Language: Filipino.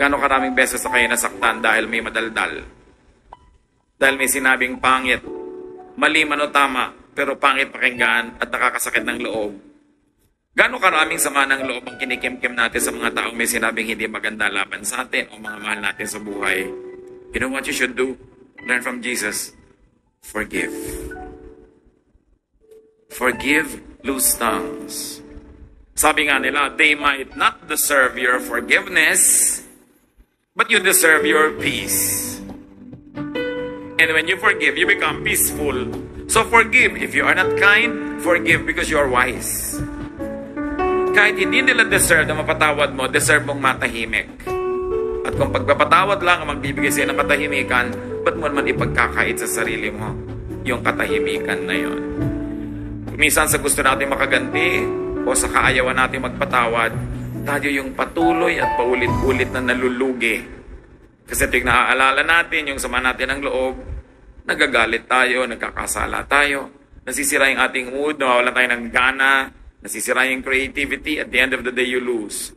Gaano karaming beses na kayo nasaktan dahil may madaldal? Dahil may sinabing pangit, mali man o tama, pero pangit pakinggan at nakakasakit ng loob. Gaano karaming sama ng loob ang kinikimkim natin sa mga taong may sinabing hindi maganda laban sa atin o mga mahal natin sa buhay. You know what you should do? Learn from Jesus. Forgive. Forgive loose tongues. Sabi nga nila, they might not deserve your forgiveness, but you deserve your peace. And when you forgive, you become peaceful. So forgive. If you are not kind, forgive because you are wise. Kahit hindi nila deserve na mapatawad mo, deserve mong matahimik. At kung pagpapatawad lang ang magbibigay sa'yo ng katahimikan, ba't mo naman ipagkakait sa sarili mo yung katahimikan na yon? Minsan sa gusto natin makaganti o sa kaayawan natin magpatawad, tayo yung patuloy at paulit-ulit na nalulugi. Kasi tuwing naaalala natin yung sama natin ng loob, nagagalit tayo, nagkakasala tayo, nasisira yung ating mood, nawawalan tayo ng gana, nasisira yung creativity, at the end of the day, you lose.